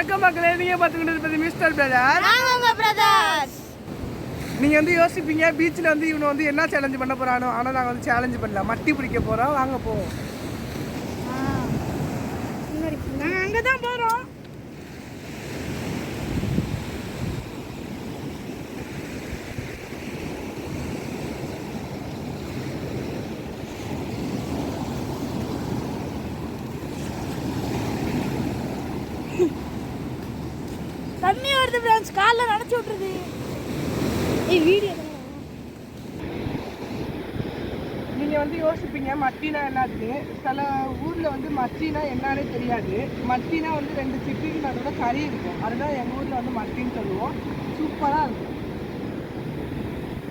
வணக்கம் மக்களே, நீங்க பாத்துக்கிட்டு இருப்பது மிஸ்டர் பிரதர். நீங்க வந்து யோசிப்பீங்க பீச்சில் வந்து இவனை வந்து என்ன சேலஞ்சு பண்ண போறானோ. ஆனால் நாங்கள் வந்து சேலஞ்சு பண்ணல, மட்டி பிடிக்க போறோம். வாங்க போவோம். நாங்கள் அங்கே தான் போகிறோம். தண்ணி வருது ஃப்ரெண்ட்ஸ், காலில் நனைச்சி விட்டுருது. வீடியோ நீங்கள் வந்து யோசிப்பீங்க மட்டினா என்னதுன்னு. சில ஊரில் வந்து மட்டினா என்னன்னே தெரியாது. மட்டினா வந்து 2 சிப்பிக்கு நடுவில் கறி இருக்கும். அதுதான் எங்கள் ஊரில் வந்து மட்டின்னு சொல்லுவோம். சூப்பராக இருக்கும்.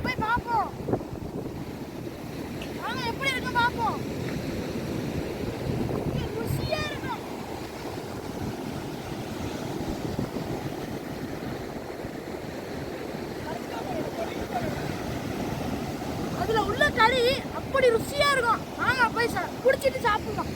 போய் பார்ப்போம், வாங்க எப்படி இருக்கு பார்ப்போம். அதுல உள்ள கறி அப்படி ருசியா இருக்கும். வாங்க போய் குடிச்சிட்டு சாப்பிடலாம்.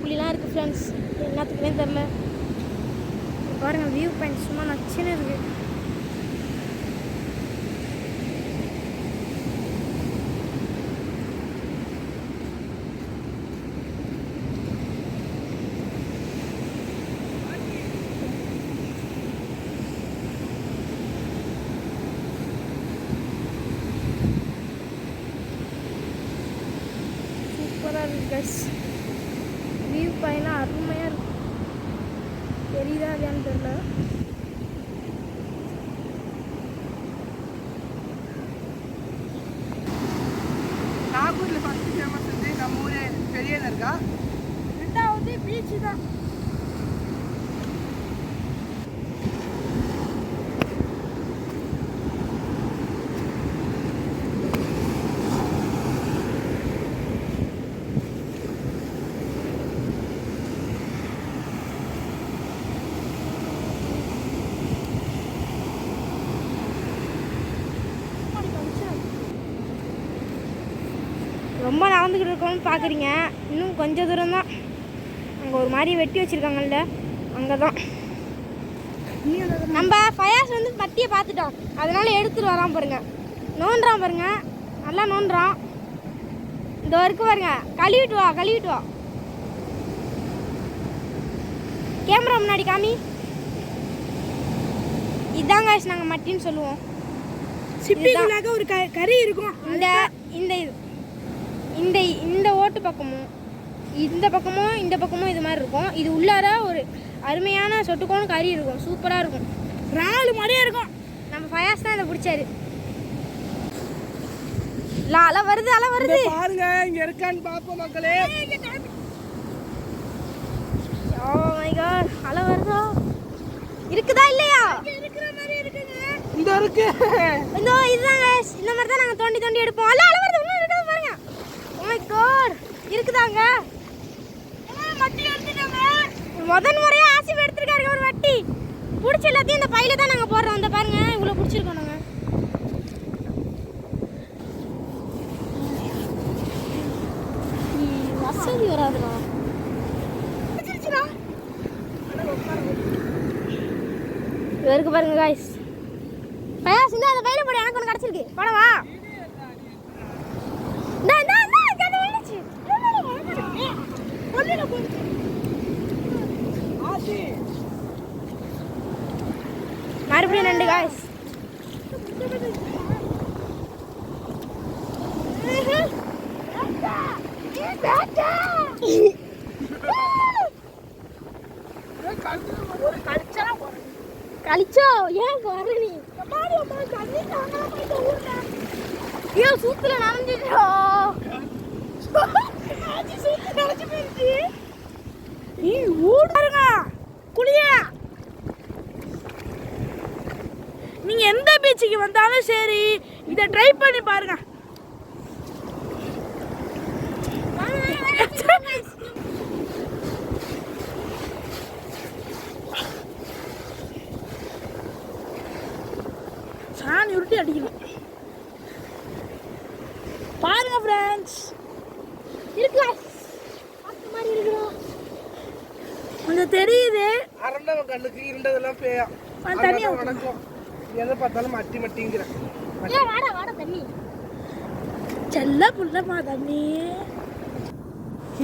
புலிலாம் இருக்கு ஃப்ரெண்ட்ஸ், என்னத்துக்குமே தெரியல. பாருங்க வியூ பாயிண்ட் சும்மா நச்சுன்னு இருக்கு. வியூ பாயிண்ட் அருமையாக இருக்கும். தெரியுதா இல்லையான்னு தெரியல. நாகூரில் ஃபஸ்ட்டு ஃபேமஸ் வந்து நம்ம ஊர் பெரிய தர்கா, 2வது பீச்சு தான். ரொம்ப நடந்துக்கிட்டு இருக்கோம்னு பார்க்குறீங்க, இன்னும் கொஞ்சம் தூரம் தான். அங்கே ஒரு மாதிரி வெட்டி வச்சுருக்காங்கல்ல, அங்கே தான். நம்ம ஃபயாஸ் வந்து மட்டியை பார்த்துட்டோம், அதனால எடுத்துகிட்டு வரான் பாருங்க. நோண்டுறான் பாருங்க, நல்லா நோண்டுறான். இந்த இருக்கு பாருங்க, கழுவிட்டு வா கழுவிட்டு வா. கேமரா முன்னாடி காமி. இதாங்க நாங்கள் மட்டின்னு சொல்லுவோம். சிப்பிக்குள்ளாக ஒரு கறி இருக்கும். இந்த ஓட்டு பக்கமும் இந்த பக்கமும் இது மாதிரி இருக்கும். இது உள்ளார ஒரு அருமையான சொட்டுக்கோணு கறி இருக்கும். சூப்பராக இருக்கும், ராலு மாதிரியே இருக்கும். நம்ம ஃபயாஸ் தான் இதை பிடிச்சாரு. அலை வருது அலை வருது பாருங்க, இங்க இருக்கான்னு பாப்போம் மக்களே. ஓ மை காட், அலை வருதா? இருக்குதா இல்லையா? இந்த இருக்கு, இந்த இதுதாங்க. இந்த மாதிரி தான் நாங்கள் தோண்டி தோண்டி எடுப்போம். அலை வருது, இன்னும் இருக்குது பாருங்க. ஓ மை காட், இருக்குதாங்க. மட்டி எடுத்துட்டாங்க. முதல் முறையாக ஆசிப் எடுத்துருக்காரு ஒரு வட்டி. பிடிச்ச எல்லாத்தையும் இந்த பையில தான் நாங்கள் போடுறோம். அந்த பாருங்க, இவ்வளோ பிடிச்சிருக்கோம் நாங்கள். வசதி வராதுடா. இருக்கு பாருங்க காய்ஸ். ஃபயாஸ் இந்த அந்த பையில போடு, எனக்கு ஒன்று கிடச்சிருக்கு. போடவா? மறுபடியும் 2 காய்ஸ். கழிச்சோ ஏன் வர நீ? ஐயோ சூத்துல நனைஞ்சிட்டோ. நீ ஊடுங்க குளிய. நீங்க எந்த பீச்சுக்கு வந்தாலும் சரி, இதை ட்ரை பண்ணி பாருங்க. நான் உருட்டி அடிக்கணும். பாருங்க ஃப்ரெண்ட்ஸ், இருக்கலாம் பார்த்த மாதிரி இருக்கிறோம். கொஞ்சம் தெரியுது. அரண்டவ கண்ணுக்கு இருண்டதெல்லாம் பேயா தண்ணியா வணக்கம். எதை பார்த்தாலும் மட்டி மட்டிங்கிற வாடா வாடா தண்ணி செல்ல புள்ளமா தண்ணி.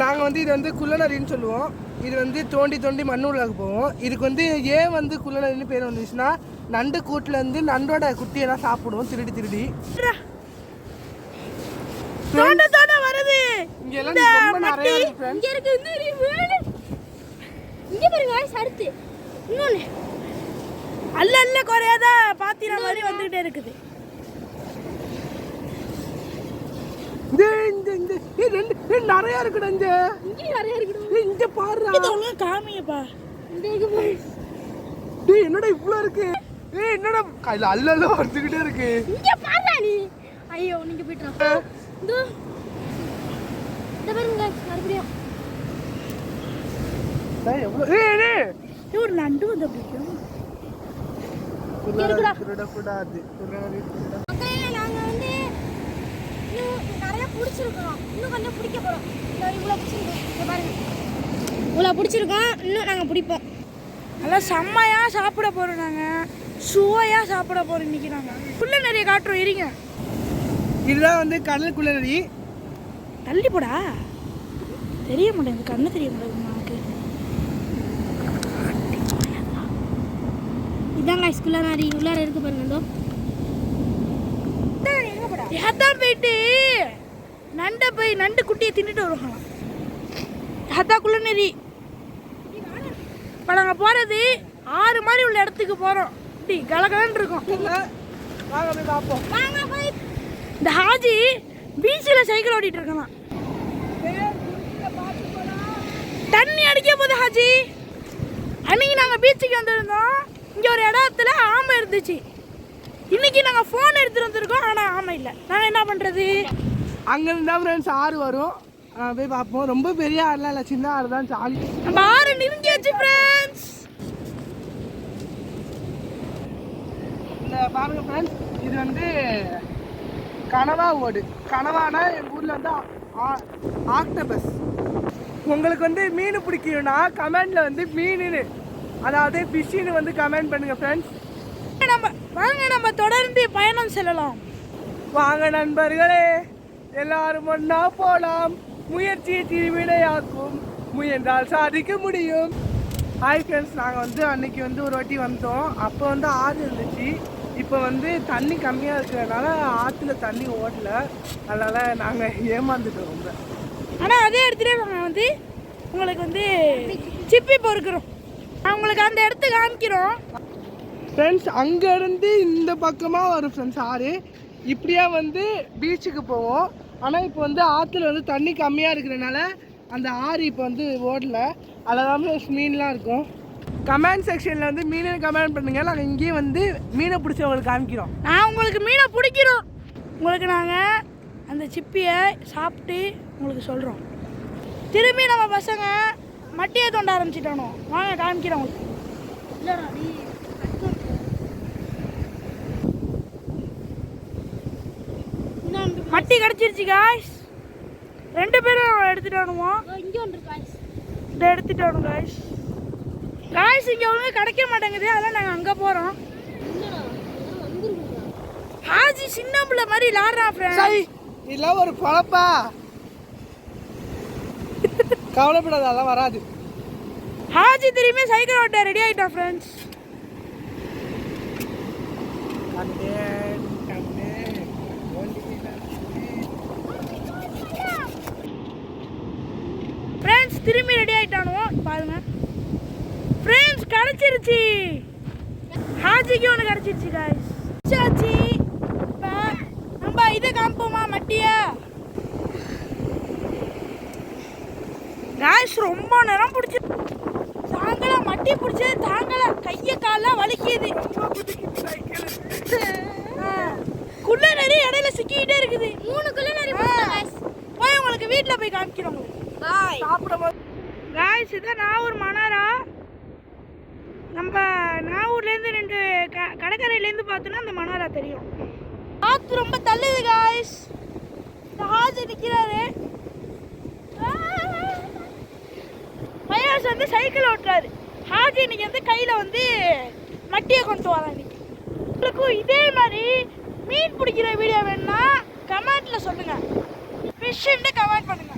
நாங்கள் வந்து இது வந்து குள்ளநரின்னு சொல்லுவோம். இது வந்து தோண்டி தோண்டி மண் உள்ளாக போவோம். இதுக்கு வந்து ஏன் வந்து குள்ளநரின்னு பேர் வந்துச்சுன்னா, நண்டு கூட்டிலேருந்து நண்டோட குட்டியெல்லாம் சாப்பிடுவோம் திருடி திருடி. வருது இங்க எல்லாம் ரொம்ப நிறைய இருக்கு friends. இங்க இருக்கு இங்க பாருங்க சடுத்து இன்னொன்னு அல்ல அல்ல குறையாத பாத்திர மாதிரி வந்துகிட்டே இருக்குது. நிறைய இருக்குடா இங்க. இங்க நிறைய இருக்கு. இங்க பாருடா. இது ஒழுங்கா காமியப்பா. இந்த இருக்கு பாரு. டேய் என்னடா இவ்ளோ இருக்கு? ஏய் என்னடா கையில அல்லல்ல வந்துகிட்டே இருக்கு. இங்க பாருடா நீ. ஐயோ நீங்க போய்ட்றா. இந்த பாருங்க மறுபடியும். டேய் எவ்ளோ ஏய் ஒரு நண்டு வந்து பிடிக்கும். கூடாது. மக்களே நாங்க வந்து இன்னும் நிறைய பிடிச்சிருக்கோம். இன்னும் கொஞ்சம் பிடிக்க போறோம். இவ்வளோ பிடிச்சிருக்கோம். இங்க பாருங்க. இவ்வளோ பிடிச்சிருக்கோம். இன்னும் நாங்கள் பிடிப்போம். நல்லா செம்மையாக சாப்பிட போகிறோம். நாங்கள் சுவையாக சாப்பிட போகிறோம் இன்றைக்கி. நாங்கள் புள்ள நிறைய காட்டுறோம். இருங்க. இதுதான் வந்து கடல் குள்ளநரி. தள்ளி போடா. தெரிய மாட்டேங்குது, கண்ணு தெரிய மாட்டேங்குது நமக்கு. இதாங்க குள்ளநரி உள்ளார இருக்கு பாருங்க. அதான் போயிட்டு நண்டை போய் நண்டு குட்டியை தின்னுட்டு வருவாங்களாம். அதான் குள்ளநரி. இப்போ நாங்கள் போகிறது ஆறு மாதிரி உள்ள இடத்துக்கு போகிறோம். இப்படி கலகலன்னு இருக்கும். வாங்க போய் பார்ப்போம். வாங்க போய். இந்த ஹாஜி பீச்சில் சைக்கிள் ஓட்டிகிட்டு இருக்கலாம். தண்ணி அடிக்க போகுது ஹாஜி. அன்னைக்கு நாங்கள் பீச்சுக்கு வந்திருந்தோம். இங்கே ஒரு இடத்துல ஆமை இருந்துச்சு. இன்னைக்கு நாங்கள் ஃபோன் எடுத்துகிட்டு வந்திருக்கோம். ஆனால் ஆமை இல்லை. நாங்கள் என்ன பண்ணுறது? அங்கேருந்து தான் ஃப்ரெண்ட்ஸ் ஆறு வரும். போய் பார்ப்போம். ரொம்ப பெரிய ஆறுலாம் இல்லை, சின்ன ஆறு தான். ஜாலி. நம்ம ஆறு நெருங்கியாச்சு ஃப்ரெண்ட்ஸ். இந்த பாருங்க ஃப்ரெண்ட்ஸ், இது வந்து கனவா ஓடு. கனவானா எங்கள் ஊரில் வந்து ஆக்டோபஸ். உங்களுக்கு வந்து மீன் பிடிக்கணும்னா கமெண்டில் வந்து மீனுன்னு, அதாவது ஃபிஷ்ஷுன்னு வந்து கமெண்ட் பண்ணுங்கள் ஃப்ரெண்ட்ஸ். நம்ம தொடர்ந்து பயணம் செல்லலாம். வாங்க நண்பர்களே, எல்லாரும் ஒன்றா போகலாம். முயற்சியை திருவினையாக்கும், முயன்றால் சாதிக்க முடியும். ஹாய் ஃப்ரெண்ட்ஸ், நாங்கள் வந்து அன்னைக்கு வந்து ஒரு வாட்டி வந்தோம். அப்போ வந்து ஆறு இருந்துச்சு. இப்போ வந்து தண்ணி கம்மியாக இருக்கிறதுனால ஆற்றுல தண்ணி ஓடல. அதனால் நாங்கள் ஏமாந்துட்டோம் ரொம்ப. ஆனால் அதே இடத்துல நாங்கள் வந்து உங்களுக்கு வந்து சிப்பி பொறுக்கிறோம். உங்களுக்கு அந்த இடத்துக்கு காமிக்கிறோம் ஃப்ரெண்ட்ஸ். அங்கேருந்து இந்த பக்கமாக வரும் ஃப்ரெண்ட்ஸ் ஆறு. இப்படியே வந்து பீச்சுக்கு போவோம். ஆனால் இப்போ வந்து ஆற்றுல வந்து தண்ணி கம்மியாக இருக்கிறதுனால அந்த ஆறு இப்போ வந்து ஓடல. அதில் தான் மீன்லாம் இருக்கும். கமெண்ட் செக்ஷனில் வந்து மீனை கமெண்ட் பண்ணுங்கள். நாங்கள் இங்கேயும் வந்து மீனை பிடிச்சவங்களுக்கு காமிக்கிறோம். நான் உங்களுக்கு மீனை பிடிக்கிறோம். உங்களுக்கு நாங்கள் அந்த சிப்பியை சாப்பிட்டு உங்களுக்கு சொல்கிறோம். திரும்பி நம்ம பசங்க மட்டியை தோண்ட ஆரம்பிச்சிட்டானோ. வாங்க காமிக்கிறோம் உங்களுக்கு. மட்டி கிடச்சிருச்சு காய்ஸ். ரெண்டு பேரும் எடுத்துட்டு வரணுமா? இங்கே ஒன்று காய்ஸ். இதை எடுத்துட்டு வரணும் காய்ஸ். காய்ஸ் இங்கே ஒழுங்கு கிடைக்க மாட்டேங்குது. அதான் நாங்கள் அங்கே போகிறோம். ஹாஜி சின்ன பிள்ளை மாதிரி விளாடுறா ஃப்ரெண்ட்ஸ். இதெல்லாம் ஒரு பொழப்பா? கவலைப்படாது, அதெல்லாம் வராது. ஹாஜி திரும்பி சைக்கிள் ஓட்ட ரெடி ஆகிட்டா ஃப்ரெண்ட்ஸ். ஃப்ரெண்ட்ஸ் திரும்பி ரெடி ஆகிட்டானோ பாருங்க ஃப்ரெண்ட்ஸ். கிடச்சிருச்சு. ஹாஜிக்கு ஒன்று கிடச்சிருச்சு காய்ஸ். சாச்சி இப்போ நம்ம இதை காமிப்போமா மட்டியா? காய்ஸ் ரொம்ப நேரம் பிடிச்சி தாங்கல. மட்டி பிடிச்சது தாங்கல. கையை காலெல்லாம் வலிக்குது. குள்ளநரி இடையில சிக்கிக்கிட்டே இருக்குது. 3 குள்ளநரி போய் உங்களுக்கு வீட்டில் போய் காமிக்கிறோம். சாப்பிடும்போது காய்ஸ் இதான் நாகூர் மணரா. நம்ம நாகூர்லேருந்து 2 கடை கடற்கரையிலேருந்து பார்த்தோன்னா அந்த மணாரா தெரியும். காற்று ரொம்ப தள்ளுது காய்ஸ். இந்த ஹாஜி நிற்கிறாரு. பையாஸ் வந்து சைக்கிள் ஓட்டுறாரு. ஹாஜி இன்னைக்கு வந்து கையில் வந்து மட்டியை கொண்டு வரான். இன்னைக்கு உங்களுக்கும் இதே மாதிரி மீன் பிடிக்கிற வீடியோ வேணும்னா கமெண்ட்டில் சொல்லுங்கள். ஃபிஷ்ஷுன்னு கமெண்ட் பண்ணுங்கள்.